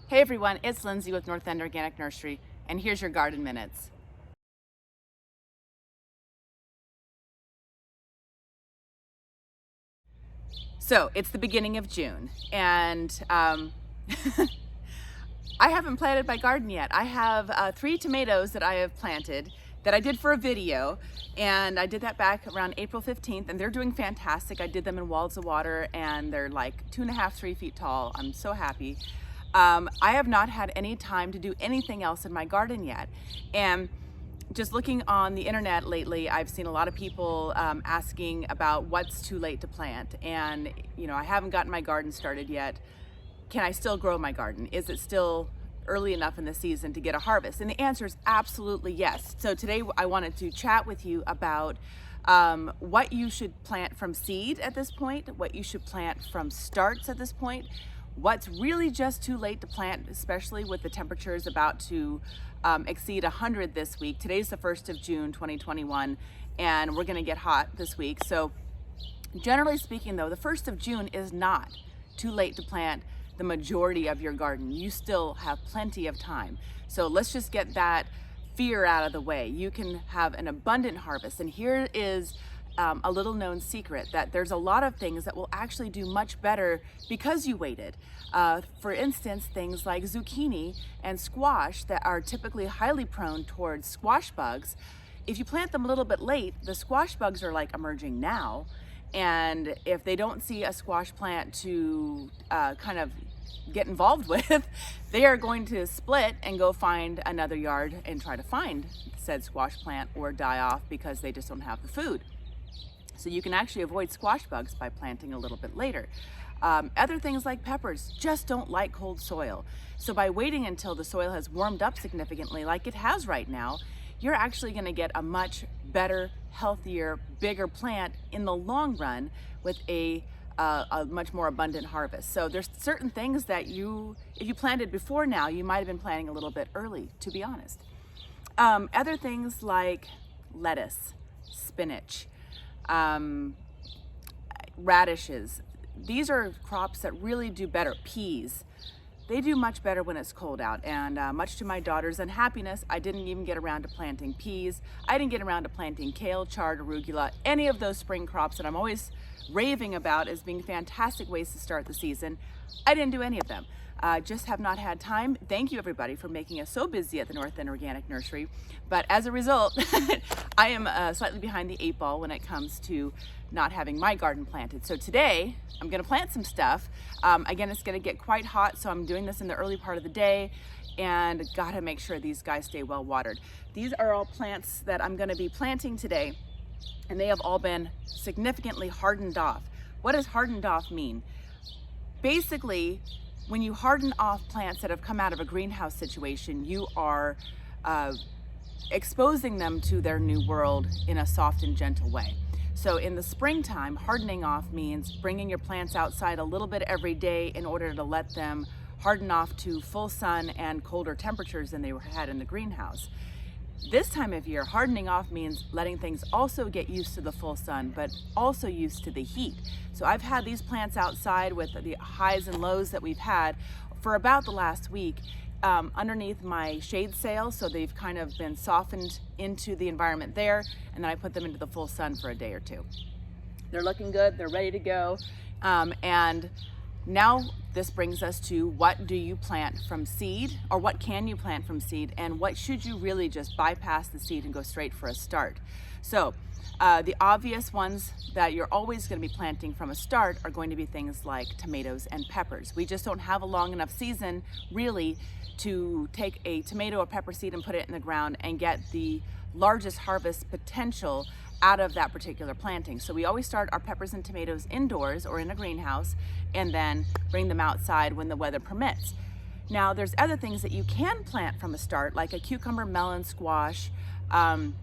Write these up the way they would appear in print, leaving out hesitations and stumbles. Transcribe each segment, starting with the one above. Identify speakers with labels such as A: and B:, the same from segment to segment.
A: Hey everyone, it's Lindsay with North End Organic Nursery, and here's your garden minutes. So it's the beginning of June, and I haven't planted my garden yet. I have 3 tomatoes that I have planted that I did for a video, and I did that back around April 15th, and they're doing fantastic. I did them in walls of water, and they're like 2.5, 3 feet tall. I'm so happy. I have not had any time to do anything else in my garden yet. And just looking on the internet lately, I've seen a lot of people asking about what's too late to plant. And, you know, I haven't gotten my garden started yet. Can I still grow my garden? Is it still early enough in the season to get a harvest? And the answer is absolutely yes. So today I wanted to chat with you about what you should plant from seed at this point, what you should plant from starts at this point, what's really just too late to plant, especially with the temperatures about to exceed 100 this week. Today's the 1st of June 2021, and we're going to get hot this week. So generally speaking though, the 1st of June is not too late to plant the majority of your garden. You still have plenty of time. So let's just get that fear out of the way. You can have an abundant harvest. And here is a little known secret, that there's a lot of things that will actually do much better because you waited. For instance, things like zucchini and squash that are typically highly prone towards squash bugs. If you plant them a little bit late, the squash bugs are like emerging now. And if they don't see a squash plant to kind of get involved with, they are going to split and go find another yard and try to find said squash plant or die off because they just don't have the food. So you can actually avoid squash bugs by planting a little bit later. Other things like peppers just don't like cold soil. So by waiting until the soil has warmed up significantly like it has right now, you're actually going to get a much better, healthier, bigger plant in the long run with a much more abundant harvest. So there's certain things that if you planted before now, you might have been planting a little bit early, to be honest. Other things like lettuce, spinach, radishes. These are crops that really do better. Peas, they do much better when it's cold out, and much to my daughter's unhappiness, I didn't even get around to planting peas. I didn't get around to planting kale, chard, arugula, any of those spring crops that I'm always raving about as being fantastic ways to start the season. I didn't do any of them. Just have not had time. Thank you everybody for making us so busy at the North End Organic Nursery. But as a result, I am slightly behind the 8 ball when it comes to not having my garden planted. So today I'm gonna plant some stuff. Again, it's gonna get quite hot, so I'm doing this in the early part of the day, and gotta make sure these guys stay well watered. These are all plants that I'm gonna be planting today, and they have all been significantly hardened off. What does hardened off mean? Basically, when you harden off plants that have come out of a greenhouse situation, you are exposing them to their new world in a soft and gentle way. So in the springtime, hardening off means bringing your plants outside a little bit every day in order to let them harden off to full sun and colder temperatures than they had in the greenhouse. This time of year, hardening off means letting things also get used to the full sun, but also used to the heat. So I've had these plants outside with the highs and lows that we've had for about the last week underneath my shade sail. So they've kind of been softened into the environment there, and then I put them into the full sun for a day or two. They're looking good, they're ready to go. And now this brings us to, what do you plant from seed, or what can you plant from seed, and what should you really just bypass the seed and go straight for a start? So the obvious ones that you're always going to be planting from a start are going to be things like tomatoes and peppers. We just don't have a long enough season really to take a tomato or pepper seed and put it in the ground and get the largest harvest potential out of that particular planting. So we always start our peppers and tomatoes indoors or in a greenhouse, and then bring them outside when the weather permits. Now there's other things that you can plant from a start, like a cucumber, melon, squash.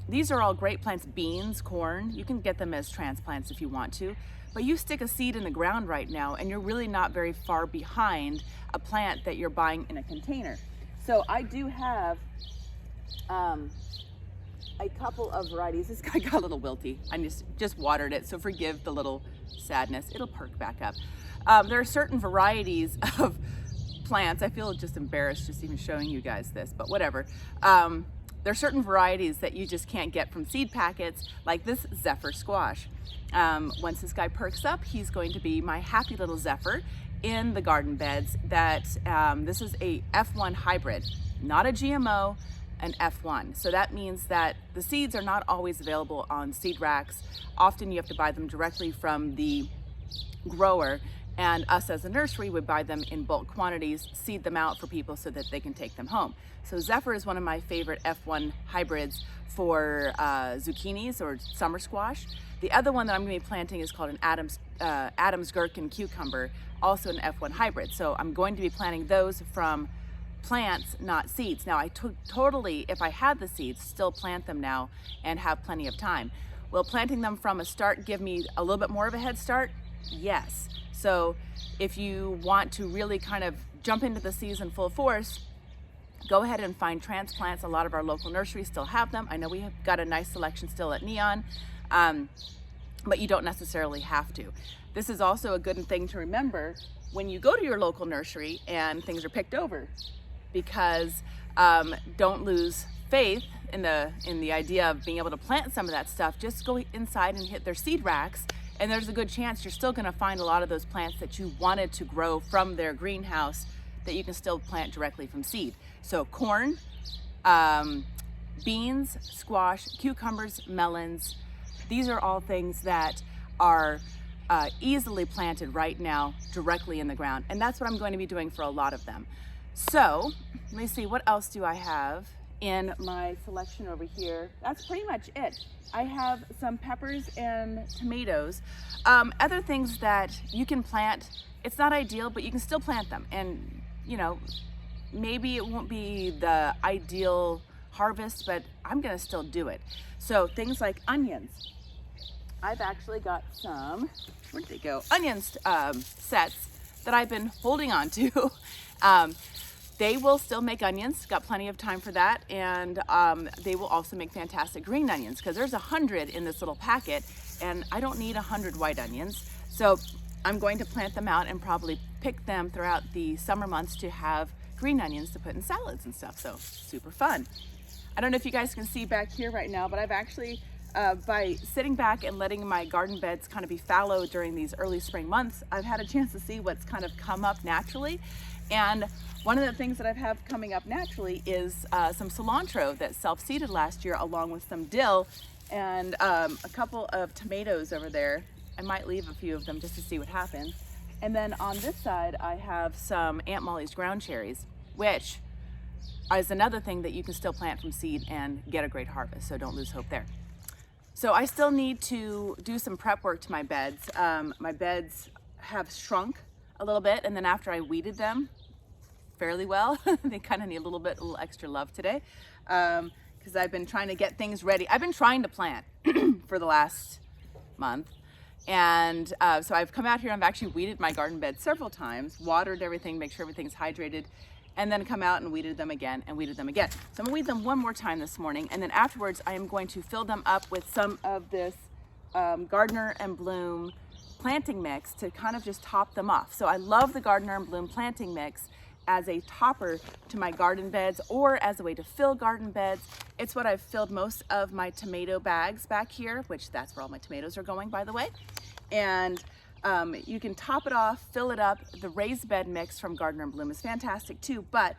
A: These are all great plants. Beans, corn, you can get them as transplants if you want to, but you stick a seed in the ground right now and you're really not very far behind a plant that you're buying in a container. So I do have a couple of varieties. This guy got a little wilty. I just watered it, so forgive the little sadness. It'll perk back up. There are certain varieties of plants. I feel just embarrassed just even showing you guys this, but whatever. There are certain varieties that you just can't get from seed packets, like this Zephyr squash. Once this guy perks up, he's going to be my happy little Zephyr in the garden beds. That this is a F1 hybrid, not a GMO, an F1. So that means that the seeds are not always available on seed racks. Often you have to buy them directly from the grower, and us as a nursery would buy them in bulk quantities, seed them out for people so that they can take them home. So Zephyr is one of my favorite F1 hybrids for zucchinis or summer squash. The other one that I'm going to be planting is called an Adam's gherkin cucumber, also an F1 hybrid. So I'm going to be planting those from plants, not seeds. Now I totally, if I had the seeds, still plant them now and have plenty of time. Will planting them from a start give me a little bit more of a head start? Yes. So if you want to really kind of jump into the season full force, go ahead and find transplants. A lot of our local nurseries still have them. I know we have got a nice selection still at Neon, but you don't necessarily have to. This is also a good thing to remember when you go to your local nursery and things are picked over, because don't lose faith in the idea of being able to plant some of that stuff. Just go inside and hit their seed racks, and there's a good chance you're still going to find a lot of those plants that you wanted to grow from their greenhouse that you can still plant directly from seed. So corn, beans, squash, cucumbers, melons, these are all things that are easily planted right now directly in the ground. And that's what I'm going to be doing for a lot of them. So let me see, what else do I have in my selection over here? That's pretty much it. I have some peppers and tomatoes. Other things that you can plant, it's not ideal, but you can still plant them. And you know, maybe it won't be the ideal harvest, but I'm gonna still do it. So things like onions. I've actually got some, where'd they go? Onions sets that I've been holding on to. They will still make onions, got plenty of time for that, and they will also make fantastic green onions, because there's 100 in this little packet, and I don't need 100 white onions. So I'm going to plant them out and probably pick them throughout the summer months to have green onions to put in salads and stuff, so super fun. I don't know if you guys can see back here right now, but I've actually, by sitting back and letting my garden beds kind of be fallow during these early spring months, I've had a chance to see what's kind of come up naturally. And one of the things that I have coming up naturally is some cilantro that self-seeded last year, along with some dill and a couple of tomatoes over there. I might leave a few of them just to see what happens. And then on this side, I have some Aunt Molly's ground cherries, which is another thing that you can still plant from seed and get a great harvest, so don't lose hope there. So I still need to do some prep work to my beds. My beds have shrunk a little bit, and then after I weeded them fairly well, they kind of need a little extra love today, because I've been trying to get things ready. I've been trying to plant for the last month. And so I've come out here, I've actually weeded my garden bed several times, watered everything, make sure everything's hydrated, and then come out and weeded them again and weeded them again. So I'm gonna weed them one more time this morning, and then afterwards I am going to fill them up with some of this Gardener and Bloom planting mix to kind of just top them off. So I love the Gardener and Bloom planting mix as a topper to my garden beds, or as a way to fill garden beds. It's what I've filled most of my tomato bags back here, which that's where all my tomatoes are going, by the way. And you can top it off, fill it up. The raised bed mix from Gardener and Bloom is fantastic too, but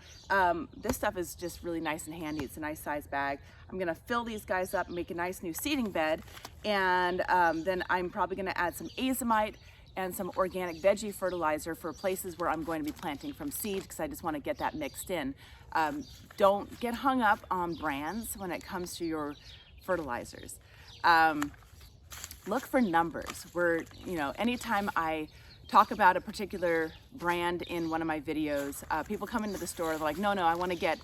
A: this stuff is just really nice and handy. It's a nice size bag. I'm gonna fill these guys up, make a nice new seeding bed, and then I'm probably gonna add some azomite and some organic veggie fertilizer for places where I'm going to be planting from seed, because I just want to get that mixed in. Don't get hung up on brands when it comes to your fertilizers. Look for numbers. Anytime I talk about a particular brand in one of my videos, people come into the store, they're like, no, I want to get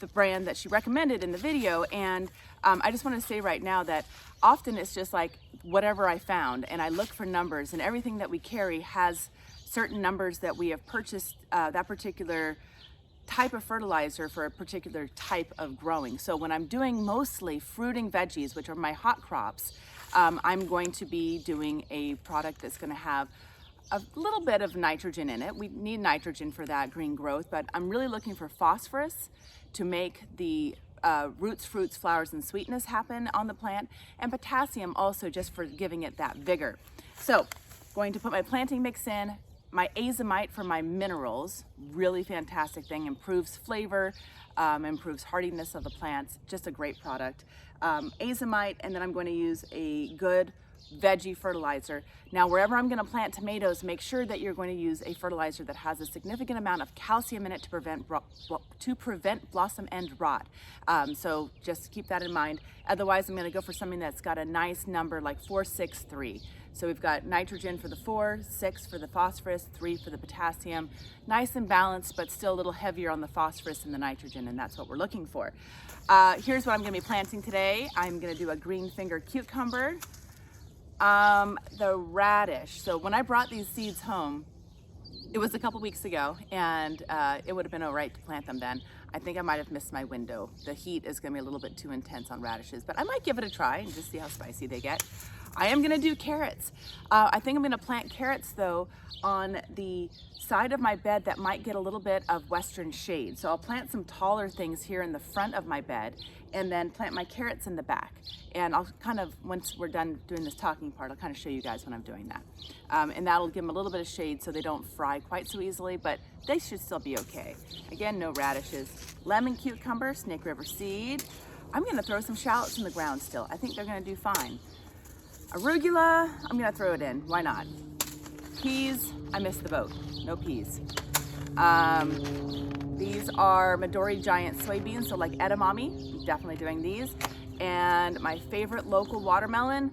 A: the brand that she recommended in the video. And I just want to say right now that often it's just like whatever I found, and I look for numbers, and everything that we carry has certain numbers that we have purchased that particular type of fertilizer for a particular type of growing. So when I'm doing mostly fruiting veggies, which are my hot crops, I'm going to be doing a product that's going to have a little bit of nitrogen in it. We need nitrogen for that green growth, but I'm really looking for phosphorus to make the roots, fruits, flowers, and sweetness happen on the plant, and potassium also just for giving it that vigor. So, going to put my planting mix in, my azomite for my minerals, really fantastic thing, improves flavor, improves hardiness of the plants, just a great product. Azomite, and then I'm going to use a good veggie fertilizer. Now, wherever I'm going to plant tomatoes, make sure that you're going to use a fertilizer that has a significant amount of calcium in it to prevent blossom end rot. So just keep that in mind. Otherwise, I'm going to go for something that's got a nice number like 4-6-3. So we've got nitrogen for the 4, 6 for the phosphorus, 3 for the potassium. Nice and balanced, but still a little heavier on the phosphorus and the nitrogen, and that's what we're looking for. Here's what I'm going to be planting today. I'm going to do a green finger cucumber. The radish. So when I brought these seeds home, it was a couple weeks ago, and it would have been all right to plant them then. I think I might have missed my window. The heat is going to be a little bit too intense on radishes, but I might give it a try and just see how spicy they get. I am going to do carrots. I think I'm going to plant carrots though on the side of my bed that might get a little bit of western shade. So I'll plant some taller things here in the front of my bed and then plant my carrots in the back. And I'll kind of, once we're done doing this talking part, I'll kind of show you guys when I'm doing that. And that'll give them a little bit of shade so they don't fry quite so easily, but they should still be okay. Again, no radishes. Lemon cucumber, Snake River seed. I'm going to throw some shallots in the ground still. I think they're going to do fine. Arugula, I'm going to throw it in. Why not? Peas, I missed the boat. No peas. These are Midori giant soybeans, so like edamame, definitely doing these. And my favorite local watermelon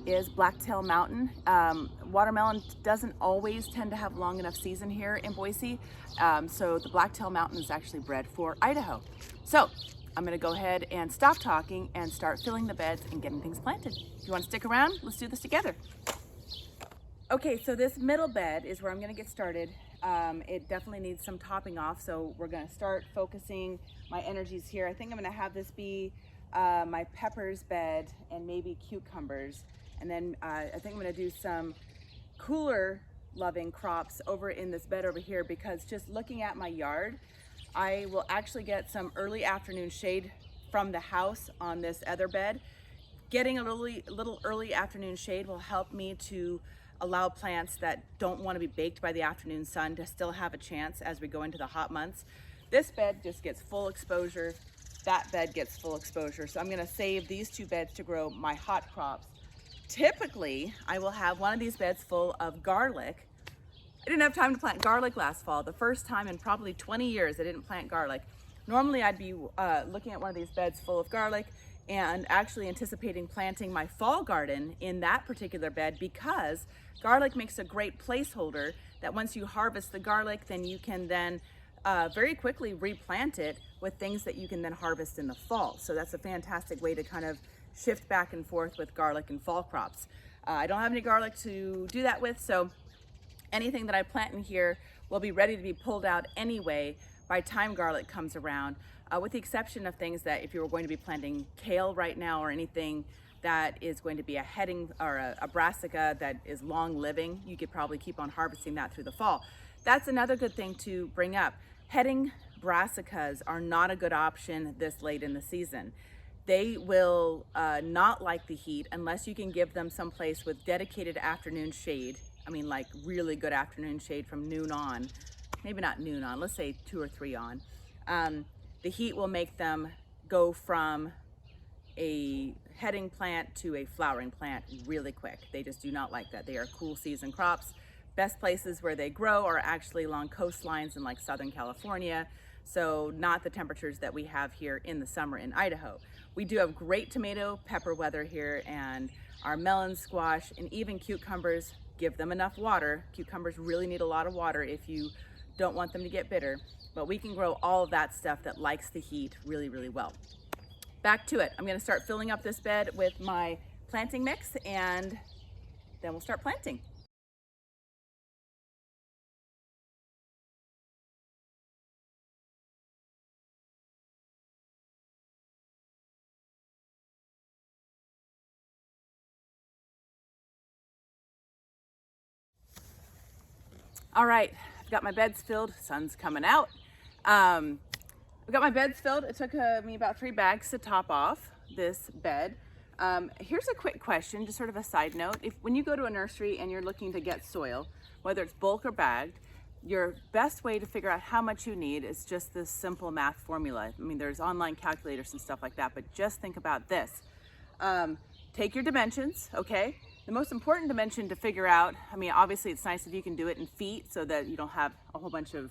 A: is Blacktail Mountain. Watermelon doesn't always tend to have long enough season here in Boise, so the Blacktail Mountain is actually bred for Idaho. So I'm gonna go ahead and stop talking and start filling the beds and getting things planted. If you wanna stick around, let's do this together. Okay, so this middle bed is where I'm gonna get started. It definitely needs some topping off, so we're gonna start focusing my energies here. I think I'm gonna have this be my peppers bed and maybe cucumbers. And then I think I'm gonna do some cooler loving crops over in this bed over here, because just looking at my yard, I will actually get some early afternoon shade from the house on this other bed. Getting a little early afternoon shade will help me to allow plants that don't want to be baked by the afternoon sun to still have a chance as we go into the hot months. This bed just gets full exposure. That bed gets full exposure. So I'm going to save these two beds to grow my hot crops. Typically, I will have one of these beds full of garlic. I didn't have time to plant garlic last fall. The first time in probably 20 years I didn't plant garlic. Normally I'd be looking at one of these beds full of garlic and actually anticipating planting my fall garden in that particular bed, because garlic makes a great placeholder that once you harvest the garlic, then you can then very quickly replant it with things that you can then harvest in the fall. So that's a fantastic way to kind of shift back and forth with garlic and fall crops. I don't have any garlic to do that with, so anything that I plant in here will be ready to be pulled out anyway by time garlic comes around, with the exception of things that if you were going to be planting kale right now, or anything that is going to be a heading or a brassica that is long living, you could probably keep on harvesting that through the fall. That's another good thing to bring up. Heading brassicas are not a good option this late in the season. They will not like the heat unless you can give them someplace with dedicated afternoon shade. I mean, like really good afternoon shade from noon on, maybe not noon on, let's say 2 or 3 on. The heat will make them go from a heading plant to a flowering plant really quick. They just do not like that. They are cool season crops. Best places where they grow are actually along coastlines in like Southern California, so not the temperatures that we have here in the summer in Idaho. We do have great tomato pepper weather here, and our melon, squash, and even cucumbers, give them enough water. Cucumbers really need a lot of water if you don't want them to get bitter, but we can grow all of that stuff that likes the heat really, really well. Back to it. I'm going to start filling up this bed with my planting mix, and then we'll start planting. All right, I've got my beds filled. Sun's coming out. I've got my beds filled. It took me about 3 bags to top off this bed. Here's a quick question, just sort of a side note. When you go to a nursery and you're looking to get soil, whether it's bulk or bagged, your best way to figure out how much you need is just this simple math formula. I mean, there's online calculators and stuff like that, but just think about this. Take your dimensions, okay? The most important dimension to figure out, I mean, obviously it's nice if you can do it in feet so that you don't have a whole bunch of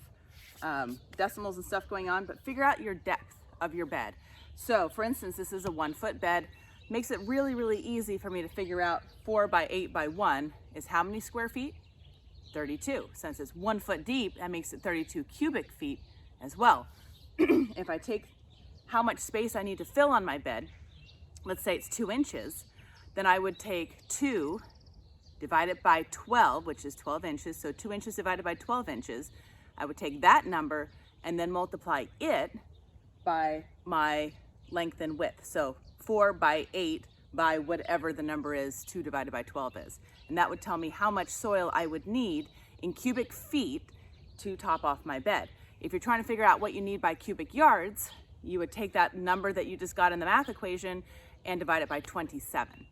A: decimals and stuff going on, but figure out your depth of your bed. So for instance, this is a 1-foot bed. Makes it really, really easy for me to figure out 4 by 8 by 1 is how many square feet? 32. Since it's 1 foot deep, that makes it 32 cubic feet as well. If I take how much space I need to fill on my bed, let's say it's 2 inches, then I would take 2, divide it by 12, which is 12 inches. So 2 inches divided by 12 inches. I would take that number and then multiply it by my length and width. So 4 by 8 by whatever the number is, 2 divided by 12 is. And that would tell me how much soil I would need in cubic feet to top off my bed. If you're trying to figure out what you need by cubic yards, you would take that number that you just got in the math equation and divide it by 27.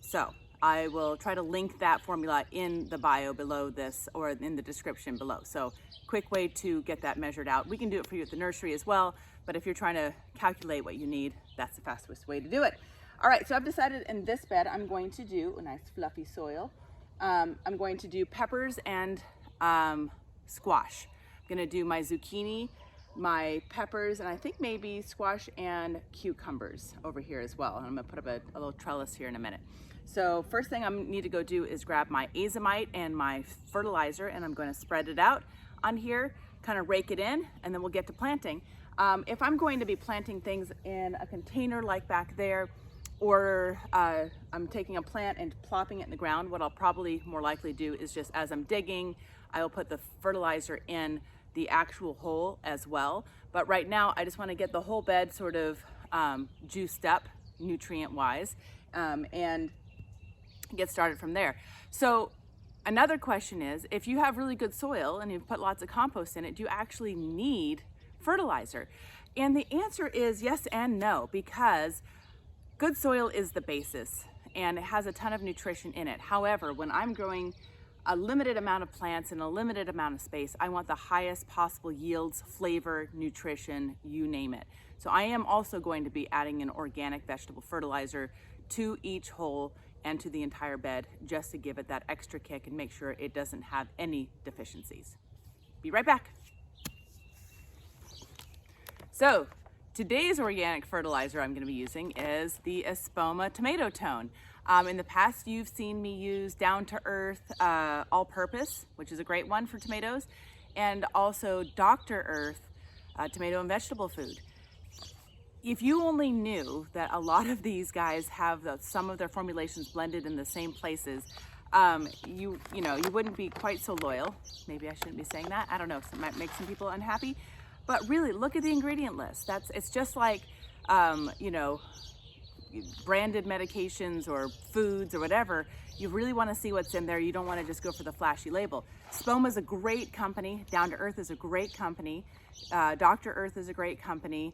A: So I will try to link that formula in the bio below this or in the description below. So quick way to get that measured out. We can do it for you at the nursery as well, but if you're trying to calculate what you need, that's the fastest way to do it. All right, so I've decided in this bed I'm going to do a nice fluffy soil. I'm going to do peppers and squash. I'm gonna do my zucchini, my peppers, and I think maybe squash and cucumbers over here as well. And I'm gonna put up a little trellis here in a minute. So first thing I need to go do is grab my azomite and my fertilizer, and I'm going to spread it out on here, kind of rake it in, and then we'll get to planting. If I'm going to be planting things in a container like back there, or I'm taking a plant and plopping it in the ground, what I'll probably more likely do is just as I'm digging, I will put the fertilizer in the actual hole as well. But right now I just want to get the whole bed sort of juiced up nutrient wise and get started from there. So another question is, if you have really good soil and you've put lots of compost in it, do you actually need fertilizer? And the answer is yes and no, because good soil is the basis and it has a ton of nutrition in it. However, when I'm growing a limited amount of plants in a limited amount of space, I want the highest possible yields, flavor, nutrition, you name it. So I am also going to be adding an organic vegetable fertilizer to each hole and to the entire bed just to give it that extra kick and make sure it doesn't have any deficiencies. Be right back. So today's organic fertilizer I'm going to be using is the Espoma Tomato Tone. In the past, you've seen me use Down to Earth All-Purpose, which is a great one for tomatoes, and also Dr. Earth Tomato and Vegetable Food. If you only knew that a lot of these guys have some of their formulations blended in the same places, you wouldn't be quite so loyal. Maybe I shouldn't be saying that. I don't know. It might make some people unhappy. But really, look at the ingredient list. It's just like, branded medications or foods or whatever. You really want to see what's in there. You don't want to just go for the flashy label. Espoma is a great company. Down to Earth is a great company. Dr. Earth is a great company.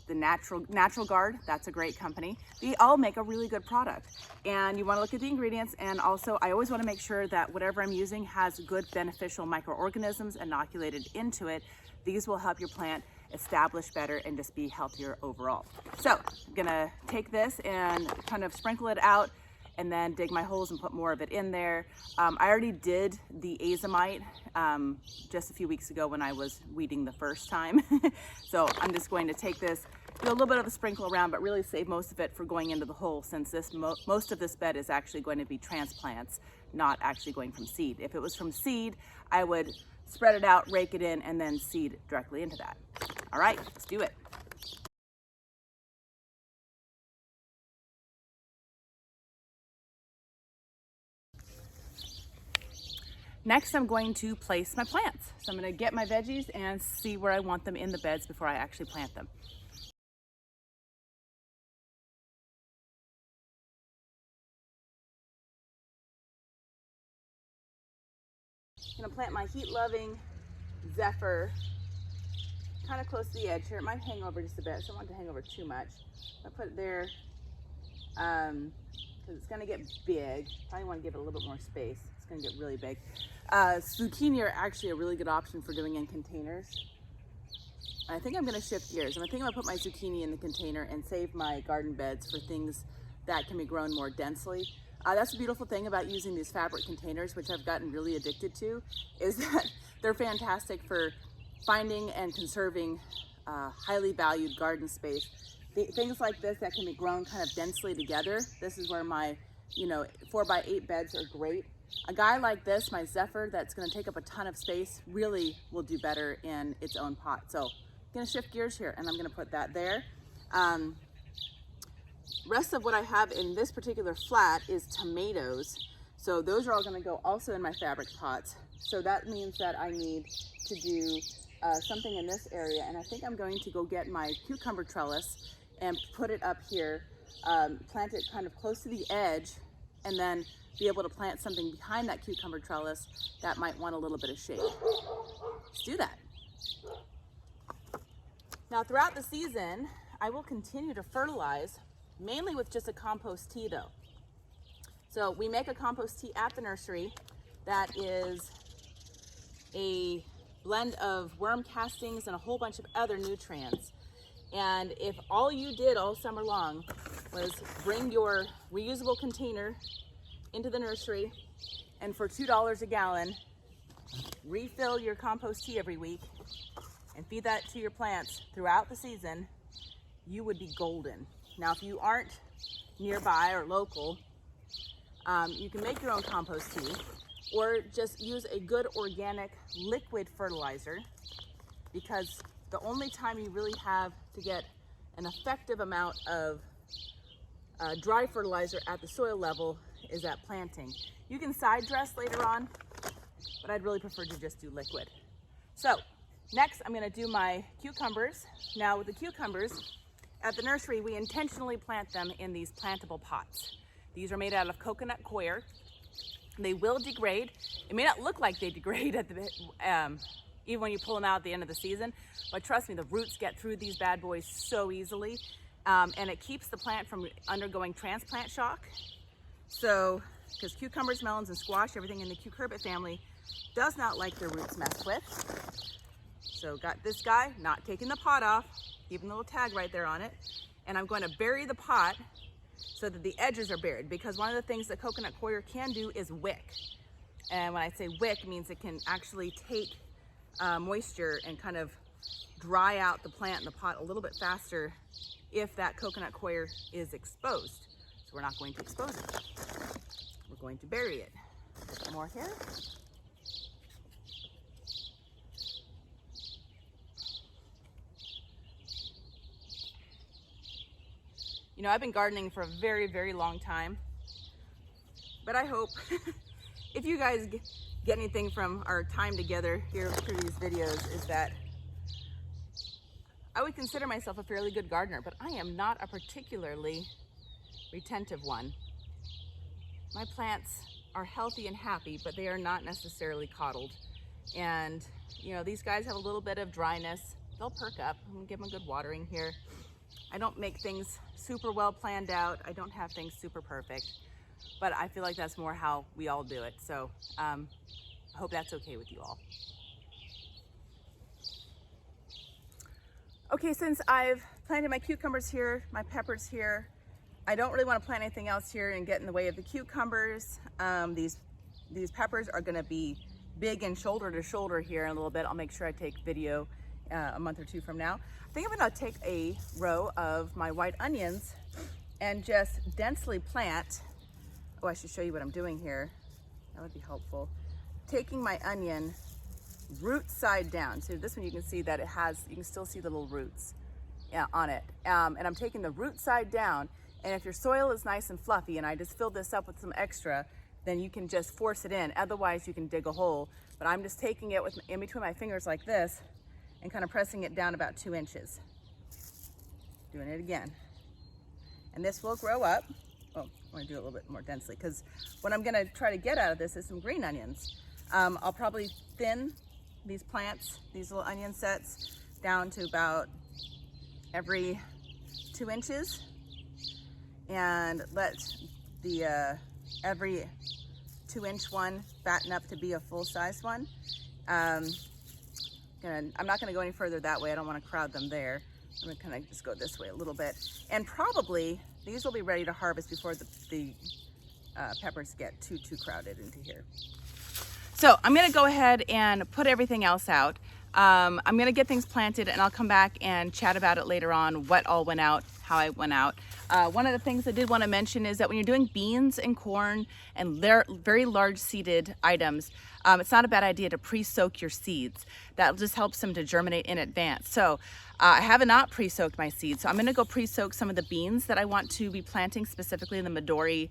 A: The Natural Guard, that's a great company. They all make a really good product. And you want to look at the ingredients, and also I always want to make sure that whatever I'm using has good beneficial microorganisms inoculated into it. These will help your plant establish better and just be healthier overall. So I'm gonna take this and kind of sprinkle it out and then dig my holes and put more of it in there. I already did the azomite just a few weeks ago when I was weeding the first time. So I'm just going to take this, do a little bit of a sprinkle around, but really save most of it for going into the hole, since most of this bed is actually going to be transplants, not actually going from seed. If it was from seed, I would spread it out, rake it in, and then seed directly into that. All right, let's do it. Next, I'm going to place my plants. So I'm going to get my veggies and see where I want them in the beds before I actually plant them. gonna plant my heat-loving Zephyr kind of close to the edge here. It might hang over just a bit, so I don't want it to hang over too much. I'll put it there because it's gonna get big. Probably want to give it a little bit more space. It's gonna get really big. Zucchini are actually a really good option for doing in containers. I think I'm gonna shift gears. I think I'm gonna put my zucchini in the container and save my garden beds for things that can be grown more densely. That's the beautiful thing about using these fabric containers, which I've gotten really addicted to, is that they're fantastic for finding and conserving highly valued garden space. Things like this that can be grown kind of densely together. This is where my, 4x8 beds are great. A guy like this, my Zephyr, that's gonna take up a ton of space, really will do better in its own pot. So I'm gonna shift gears here and I'm gonna put that there. Rest of what I have in this particular flat is tomatoes. So those are all gonna go also in my fabric pots. So that means that I need to do something in this area, and I think I'm going to go get my cucumber trellis and put it up here, plant it kind of close to the edge, and then be able to plant something behind that cucumber trellis that might want a little bit of shade. Let's do that. Now throughout the season, I will continue to fertilize, mainly with just a compost tea though. So we make a compost tea at the nursery that is a blend of worm castings and a whole bunch of other nutrients. And if all you did all summer long was bring your reusable container into the nursery and for $2 a gallon, refill your compost tea every week and feed that to your plants throughout the season, you would be golden. Now, if you aren't nearby or local, you can make your own compost tea or just use a good organic liquid fertilizer, because the only time you really have to get an effective amount of dry fertilizer at the soil level is at planting. You can side dress later on, but I'd really prefer to just do liquid. So next I'm gonna do my cucumbers. Now with the cucumbers, at the nursery we intentionally plant them in these plantable pots. These are made out of coconut coir. They will degrade. It may not look like they degrade at the even when you pull them out at the end of the season, but trust me, the roots get through these bad boys so easily, and it keeps the plant from undergoing transplant shock. So, because cucumbers, melons, and squash, everything in the cucurbit family, does not like their roots messed with. So got this guy, not taking the pot off, keeping the little tag right there on it, and I'm going to bury the pot so that the edges are buried, because one of the things that coconut coir can do is wick. And when I say wick, it means it can actually take moisture and kind of dry out the plant in the pot a little bit faster if that coconut coir is exposed. So we're not going to expose it. We're going to bury it. More here. You know, I've been gardening for a very, very long time, but I hope if you guys get anything from our time together here through these videos, is that I would consider myself a fairly good gardener, but I am not a particularly retentive one. My plants are healthy and happy, but they are not necessarily coddled. And these guys have a little bit of dryness. They'll perk up. I'm gonna give them a good watering here. I don't make things super well planned out. I don't have things super perfect, but I feel like that's more how we all do it. So I hope that's okay with you all. Okay, since I've planted my cucumbers here, my peppers here, I don't really want to plant anything else here and get in the way of the cucumbers. These peppers are gonna be big and shoulder to shoulder here in a little bit. I'll make sure I take video a month or two from now. I think I'm gonna take a row of my white onions and just densely plant. Oh, I should show you what I'm doing here. That would be helpful. Taking my onion root side down. So this one you can see that it has, you can still see the little roots on it. And I'm taking the root side down, and if your soil is nice and fluffy and I just filled this up with some extra, then you can just force it in. Otherwise you can dig a hole. But I'm just taking it in between my fingers like this and kind of pressing it down about 2 inches. Doing it again. And this will grow up. Oh, I want to do it a little bit more densely, because what I'm gonna try to get out of this is some green onions. I'll probably thin these plants, these little onion sets, down to about every 2 inches, and let the every 2-inch one fatten up to be a full-size one. I'm not going to go any further that way. I don't want to crowd them there. I'm going to kind of just go this way a little bit, and probably these will be ready to harvest before the peppers get too crowded into here. So I'm going to go ahead and put everything else out. I'm going to get things planted, and I'll come back and chat about it later on, what all went out, how I went out. One of the things I did want to mention is that when you're doing beans and corn and very large seeded items, it's not a bad idea to pre-soak your seeds. That just helps them to germinate in advance. So I have not pre-soaked my seeds, so I'm going to go pre-soak some of the beans that I want to be planting, specifically the Midori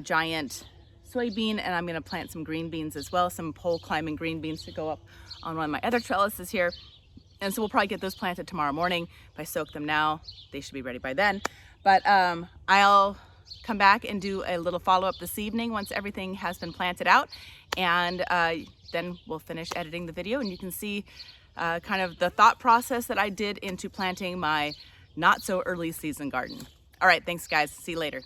A: giant soybean, and I'm going to plant some green beans as well, some pole climbing green beans to go up on one of my other trellises here. And so we'll probably get those planted tomorrow morning. If I soak them now, they should be ready by then. But I'll come back and do a little follow-up this evening once everything has been planted out, and then we'll finish editing the video, and you can see kind of the thought process that I did into planting my not so early season garden. All right, thanks guys, see you later.